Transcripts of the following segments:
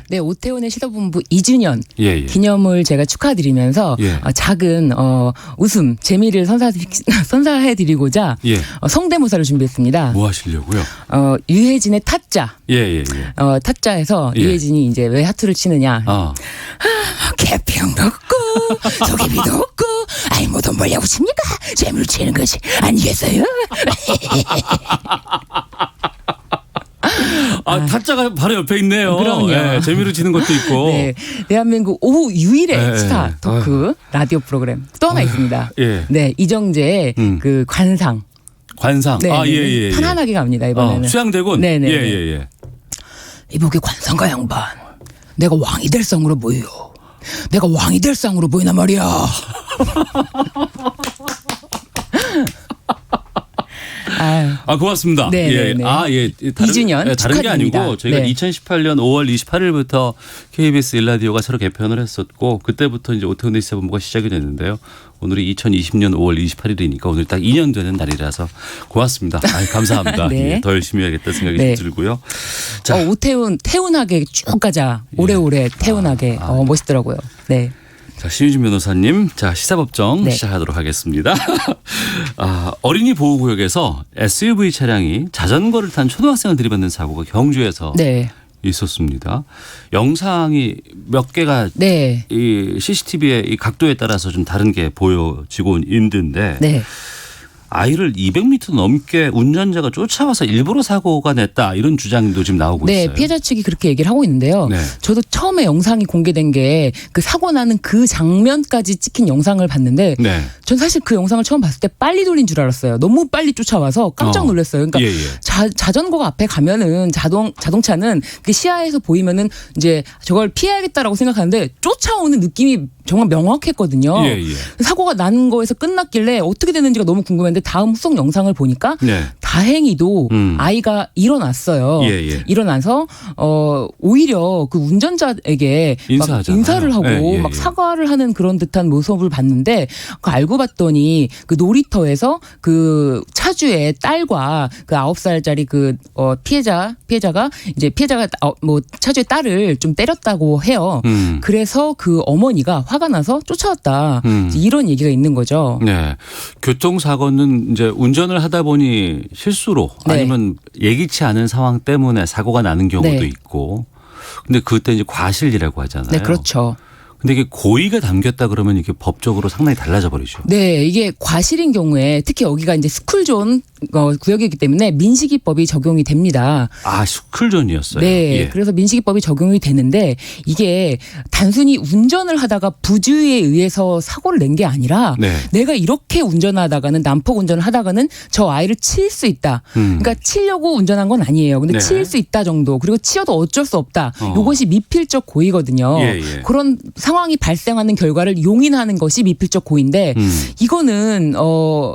네, 오태훈의 시사본부 2주년 예. 기념을 제가 축하드리면서 예. 작은 웃음, 재미를 선사해드리고자 예. 성대모사를 준비했습니다. 뭐 하시려고요? 유해진의 타짜. 예. 타짜에서 예. 유해진이 이제 왜 하트를 치느냐. 개평도 없고 소개비도 없고 아이 뭐 돈 벌려고 칩니까? 재미를 치는 거지 아니겠어요? 타짜가 바로 옆에 있네요. 그럼요. 예, 재미로 치는 것도 있고. 네, 대한민국 오후 유일의 예. 스타 토크 라디오 프로그램 또 하나 있습니다. 예. 네, 이정재의 그 관상. 관상. 네, 예. 편안하게 갑니다 이번에는. 수양대군. 네네. 예. 이보게 관상가 양반. 내가 왕이 될 상으로 보여. 내가 왕이 될 상으로 보이나 말이야. 고맙습니다. 네, 예. 네. 예. 2주년 다른 게 아니고 축하드립니다. 저희가 네. 2018년 5월 28일부터 KBS 일라디오가 새로 개편을 했었고 그때부터 이제 오태훈의 시사본부가 시작이 됐는데요. 오늘이 2020년 5월 28일이니까 오늘 딱 2년 되는 날이라서 고맙습니다. 감사합니다. 네. 예, 더 열심히 해야겠다 생각이 네. 들고요. 자, 오태훈 태훈하게 쭉 가자. 오래오래 태훈하게. 멋있더라고요. 네. 자, 신유진 변호사님, 자, 시사법정 네. 시작하도록 하겠습니다. 어린이 보호구역에서 SUV 차량이 자전거를 탄 초등학생을 들이받는 사고가 경주에서 네. 있었습니다. 영상이 몇 개가 네. 이 CCTV의 이 각도에 따라서 좀 다른 게 보여지고 있는데 네. 아이를 200m 넘게 운전자가 쫓아와서 일부러 사고가 냈다 이런 주장도 지금 나오고 네, 있어요. 피해자 측이 그렇게 얘기를 하고 있는데요. 네. 저도 처음에 영상이 공개된 게 그 사고 나는 그 장면까지 찍힌 영상을 봤는데 네. 전 사실 그 영상을 처음 봤을 때 빨리 돌린 줄 알았어요. 너무 빨리 쫓아와서 깜짝 놀랐어요. 그러니까 예. 자전거가 앞에 가면은 자동차는 그 시야에서 보이면은 이제 저걸 피해야겠다라고 생각하는데 쫓아오는 느낌이 정말 명확했거든요. 예. 사고가 난 거에서 끝났길래 어떻게 됐는지가 너무 궁금했는데 다음 후속 영상을 보니까 네. 다행히도 아이가 일어났어요. 예. 일어나서 오히려 그 운전자에게 막 인사하잖아요. 인사를 하고 예. 막 사과를 하는 그런 듯한 모습을 봤는데 그 알고 봤더니 그 놀이터에서 그 차주의 딸과 그 9살짜리 그 피해자가 뭐 차주의 딸을 좀 때렸다고 해요. 그래서 그 어머니가 화가 나서 쫓아왔다. 이런 얘기가 있는 거죠. 네. 교통사고는 이제 운전을 하다 보니 실수로 네. 아니면 예기치 않은 상황 때문에 사고가 나는 경우도 네. 있고 근데 그때 이제 과실이라고 하잖아요. 네, 그렇죠. 근데 이게 고의가 담겼다 그러면 이게 법적으로 상당히 달라져 버리죠. 네, 이게 과실인 경우에 특히 여기가 이제 스쿨존 구역이기 때문에 민식이법이 적용이 됩니다. 스쿨존이었어요. 네, 예. 그래서 민식이법이 적용이 되는데 이게 단순히 운전을 하다가 부주의에 의해서 사고를 낸 게 아니라 네. 내가 이렇게 운전하다가는 난폭 운전을 하다가는 저 아이를 칠 수 있다. 그러니까 치려고 운전한 건 아니에요. 근데 네. 칠 수 있다 정도. 그리고 치여도 어쩔 수 없다. 이것이 미필적 고의거든요. 예. 그런 상황이 발생하는 결과를 용인하는 것이 미필적 고의인데 이거는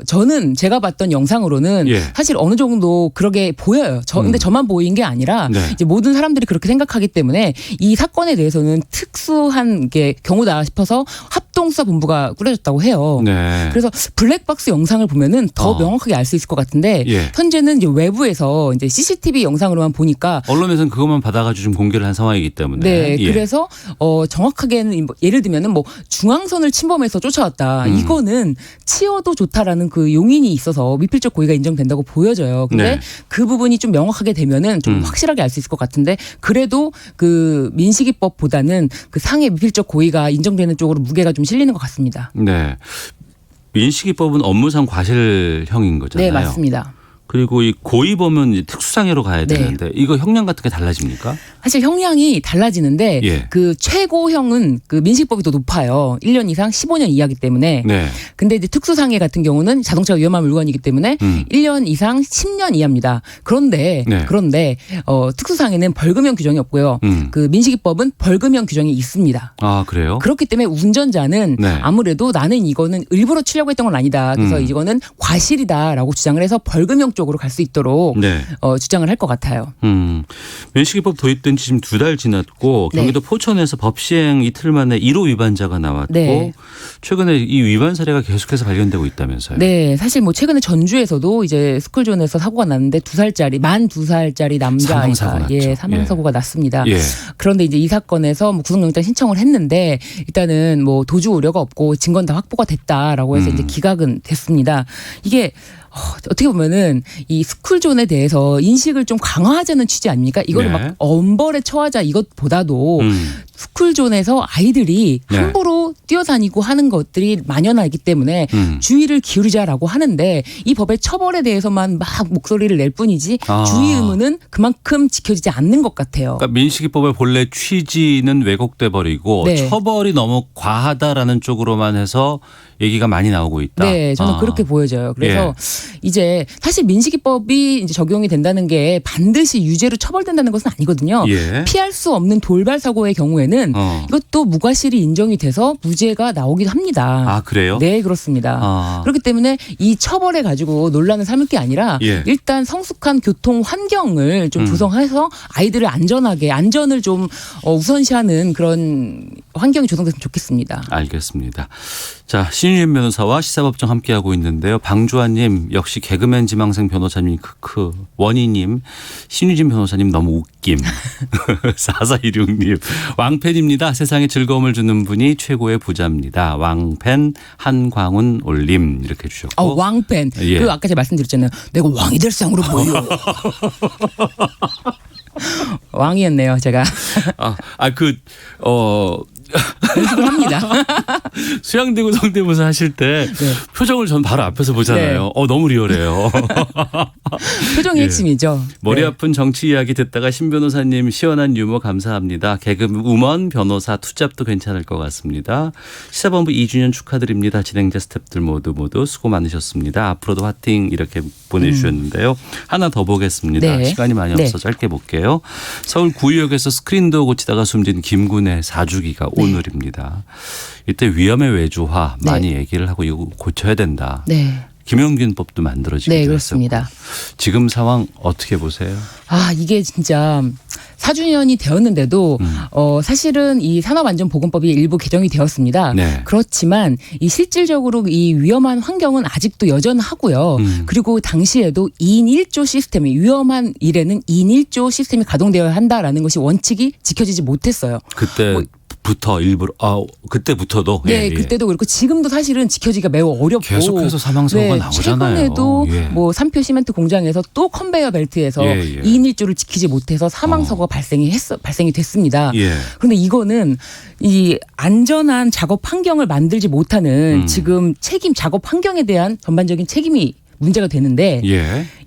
저는 제가 봤던 영상으로는 예. 사실 어느 정도 그러게 보여요. 근데 저만 보인 게 아니라 네. 이제 모든 사람들이 그렇게 생각하기 때문에 이 사건에 대해서는 특수한 게 경우다 싶어서 합동수사본부가 꾸려졌다고 해요. 네. 그래서 블랙박스 영상을 보면은 더 명확하게 알 수 있을 것 같은데 예. 현재는 이제 외부에서 이제 CCTV 영상으로만 보니까 언론에서는 그것만 받아가지고 좀 공개를 한 상황이기 때문에. 네, 예. 그래서 정확하게는 예를 들면은 뭐 중앙선을 침범해서 쫓아왔다. 이거는 치어도 좋다라는 그 용인이 있어서 미필적 고의가 인정된다고 보여져요. 근데 네. 그 부분이 좀 명확하게 되면은 좀 확실하게 알 수 있을 것 같은데 그래도 그 민식이법보다는 그 상해 미필적 고의가 인정되는 쪽으로 무게가 좀 실리는 것 같습니다. 네. 민식이법은 업무상 과실형인 거잖아요. 네, 맞습니다. 그리고 이 고의범은 이제 특수상해로 가야 네. 되는데 이거 형량 같은 게 달라집니까? 사실 형량이 달라지는데 예. 그 최고형은 그 민식법이 더 높아요. 1년 이상 15년 이하기 때문에. 네. 근데 이제 특수상해 같은 경우는 자동차가 위험한 물건이기 때문에 1년 이상 10년 이하입니다. 그런데 네. 특수상해는 벌금형 규정이 없고요. 그 민식이법은 벌금형 규정이 있습니다. 그래요? 그렇기 때문에 운전자는 네. 아무래도 나는 이거는 일부러 치려고 했던 건 아니다. 그래서 이거는 과실이다라고 주장을 해서 벌금형 쪽으로 쪽으로 갈 수 있도록 네. 주장을 할 것 같아요. 면시기법 도입된 지 지금 2달 지났고 경기도 네. 포천에서 법 시행 이틀 만에 1호 위반자가 나왔고 네. 최근에 이 위반 사례가 계속해서 발견되고 있다면서요. 네, 사실 뭐 최근에 전주에서도 이제 스쿨존에서 사고가 났는데 만 2살짜리 남자아이가 사망사고 났죠. 사망 사고가 났습니다. 예. 그런데 이제 이 사건에서 뭐 구속영장 신청을 했는데 일단은 뭐 도주 우려가 없고 증거는 다 확보가 됐다라고 해서 이제 기각은 됐습니다. 이게 어떻게 보면은 이 스쿨존에 대해서 인식을 좀 강화하자는 취지 아닙니까? 이거를 네. 막 엄벌에 처하자 이것보다도 스쿨존에서 아이들이 네. 함부로 뛰어다니고 하는 것들이 만연하기 때문에 주의를 기울이자라고 하는데 이 법의 처벌에 대해서만 막 목소리를 낼 뿐이지 주의 의무는 그만큼 지켜지지 않는 것 같아요. 그러니까 민식이법의 본래 취지는 왜곡돼 버리고 네. 처벌이 너무 과하다라는 쪽으로만 해서 얘기가 많이 나오고 있다. 네, 저는 그렇게 보여져요. 그래서 이제 사실 민식이법이 이제 적용이 된다는 게 반드시 유죄로 처벌된다는 것은 아니거든요. 예. 피할 수 없는 돌발 사고의 경우에는 이것도 무과실이 인정이 돼서 무죄가 나오기도 합니다. 아, 그래요? 네, 그렇습니다. 아. 그렇기 때문에 이 처벌에 가지고 논란을 삼을 게 아니라 예. 일단 성숙한 교통 환경을 좀 조성해서 아이들을 안전을 좀 우선시하는 그런 환경이 조성됐으면 좋겠습니다. 알겠습니다. 자, 신유진 변호사와 시사법정 함께하고 있는데요. 방주환님 역시 개그맨 지망생 변호사님 크크. 원희님 신유진 변호사님 너무 웃김. 4416님 왕팬입니다. 세상에 즐거움을 주는 분이 최고의 부자입니다. 왕팬 한광훈 올림 이렇게 주셨고. 왕팬. 예. 그 아까 제가 말씀드렸잖아요. 내가 왕이 될 상으로 보여. 왕이었네요, 제가. 연습을 합니다. 수양대구 성대모사 하실 때 표정을 전 바로 앞에서 보잖아요. 너무 리얼해요. 표정이 핵심이죠. 머리 네. 아픈 정치 이야기 듣다가 신 변호사님 시원한 유머 감사합니다. 개그우먼 변호사 투잡도 괜찮을 것 같습니다. 시사본부 2주년 축하드립니다. 진행자 스태프들 모두 수고 많으셨습니다. 앞으로도 화팅 이렇게 보내주셨는데요. 하나 더 보겠습니다. 네. 시간이 많이 없어서 짧게 볼게요. 서울 구의역에서 스크린도 고치다가 숨진 김군의 4주기가 오늘입니다. 이때 위험의 외주화 많이 얘기를 하고 이거 고쳐야 된다. 네. 김용균법도 만들어지기도 네, 했었고. 그렇습니다. 지금 상황 어떻게 보세요? 이게 진짜 4주년이 되었는데도 사실은 이 산업안전보건법이 일부 개정이 되었습니다. 네. 그렇지만 이 실질적으로 이 위험한 환경은 아직도 여전하고요. 그리고 당시에도 2인 1조 시스템이 위험한 일에는 2인 1조 시스템이 가동되어야 한다라는 것이 원칙이 지켜지지 못했어요. 그때부터도 네, 그때도 그렇고 지금도 사실은 지켜지기가 매우 어렵고 계속해서 사망사고가 나오잖아요. 최근에도 예. 뭐 삼표 시멘트 공장에서 또 컨베이어 벨트에서 2인 1조를 지키지 못해서 사망사고가 발생이 됐습니다. 예. 그런데 이거는 이 안전한 작업 환경을 만들지 못하는 지금 작업 환경에 대한 전반적인 책임이 문제가 되는데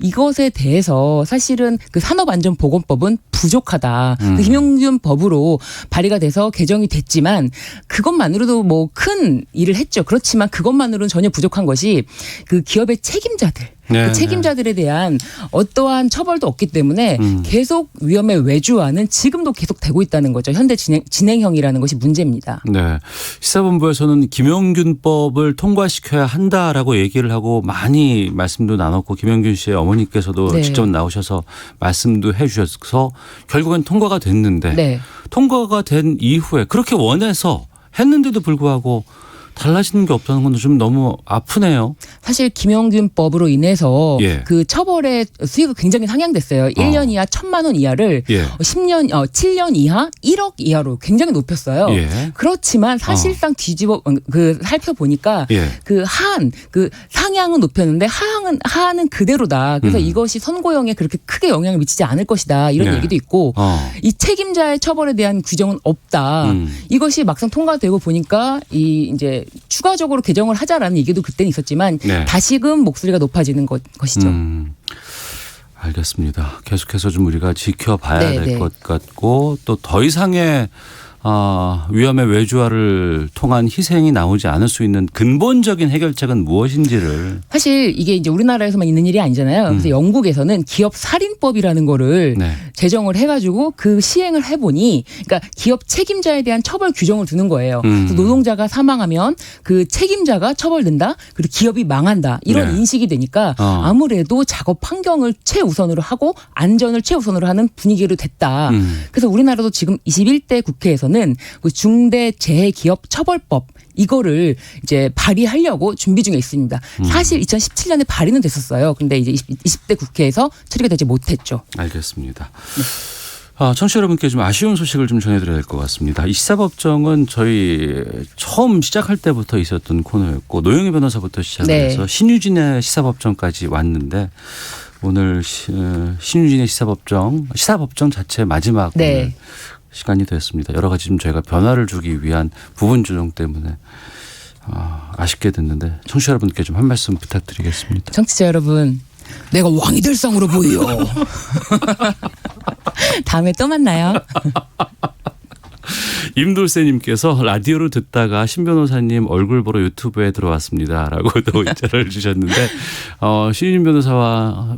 이것에 대해서 사실은 그 산업안전보건법은 부족하다. 그 김용균 법으로 발의가 돼서 개정이 됐지만 그것만으로도 뭐 큰 일을 했죠. 그렇지만 그것만으로는 전혀 부족한 것이 그 기업의 책임자들. 그 책임자들에 대한 어떠한 처벌도 없기 때문에 계속 위험의 외주화는 지금도 계속 되고 있다는 거죠. 현대 진행형이라는 것이 문제입니다. 네. 시사본부에서는 김용균법을 통과시켜야 한다라고 얘기를 하고 많이 말씀도 나눴고 김용균 씨의 어머니께서도 직접 나오셔서 말씀도 해 주셔서 결국엔 통과가 됐는데 통과가 된 이후에 그렇게 원해서 했는데도 불구하고 달라지는 게 없다는 건 좀 너무 아프네요. 사실 김용균법으로 인해서 그 처벌의 수위가 굉장히 상향됐어요. 1년 이하 1,000만 원 이하를 7년 이하 1억 이하로 굉장히 높였어요. 그렇지만 사실상 살펴보니까 그 상향은 높였는데 하한은 그대로다. 그래서 이것이 선고형에 그렇게 크게 영향을 미치지 않을 것이다. 이런 얘기도 있고 이 책임자의 처벌에 대한 규정은 없다. 이것이 막상 통과되고 보니까 이제 추가적으로 개정을 하자라는 얘기도 그때는 있었지만 다시금 목소리가 높아지는 것이죠. 알겠습니다. 계속해서 좀 우리가 지켜봐야 될 것 같고 또 더 이상의 위험의 외주화를 통한 희생이 나오지 않을 수 있는 근본적인 해결책은 무엇인지를 사실 이게 이제 우리나라에서만 있는 일이 아니잖아요. 그래서 영국에서는 기업 살인법이라는 거를 네. 제정을 해가지고 그 시행을 해보니, 그러니까 기업 책임자에 대한 처벌 규정을 두는 거예요. 그래서 노동자가 사망하면 그 책임자가 처벌된다. 그리고 기업이 망한다. 이런 네. 인식이 되니까 아무래도 작업 환경을 최우선으로 하고 안전을 최우선으로 하는 분위기로 됐다. 그래서 우리나라도 지금 21대 국회에서는 그 중대재해기업 처벌법 이거를 이제 발의하려고 준비 중에 있습니다. 사실 2017년에 발의는 됐었어요. 근데 이제 20대 국회에서 처리가 되지 못했죠. 알겠습니다. 청취자 여러분께 좀 아쉬운 소식을 좀 전해드려야 될 것 같습니다. 이 시사법정은 저희 처음 시작할 때부터 있었던 코너였고 노영희 변호사부터 시작해서 네. 신유진의 시사법정까지 왔는데 오늘 신유진의 시사법정 자체 마지막 네. 오늘 시간이 됐습니다. 여러 가지 좀 저희가 변화를 주기 위한 부분 조정 때문에 아쉽게 됐는데 청취자 여러분께 좀 한 말씀 부탁드리겠습니다. 청취자 여러분, 내가 왕이 될 상으로 보여. 다음에 또 만나요. 임돌세님께서 라디오를 듣다가 신 변호사님 얼굴 보러 유튜브에 들어왔습니다라고 또 문자를 주셨는데 신유진 변호사와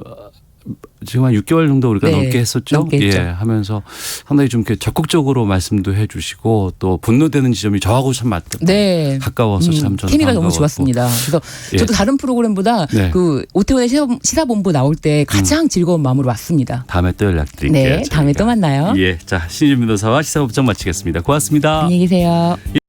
지금 한 6개월 정도 우리가 네, 넘게 했었죠. 넘게 했죠. 예, 하면서 상당히 좀 이렇게 적극적으로 말씀도 해주시고 또 분노되는 지점이 저하고 참 네. 가까워서 참 저는 케미가 너무 반가웠고. 좋았습니다. 그래서 예. 저도 다른 프로그램보다 네. 그 오태훈의 시사본부 나올 때 가장 즐거운 마음으로 왔습니다. 다음에 또 연락드릴게요. 네, 다음에 저희가. 또 만나요. 예, 자 신유진 변호사와 시사법정 마치겠습니다. 고맙습니다. 안녕히 계세요.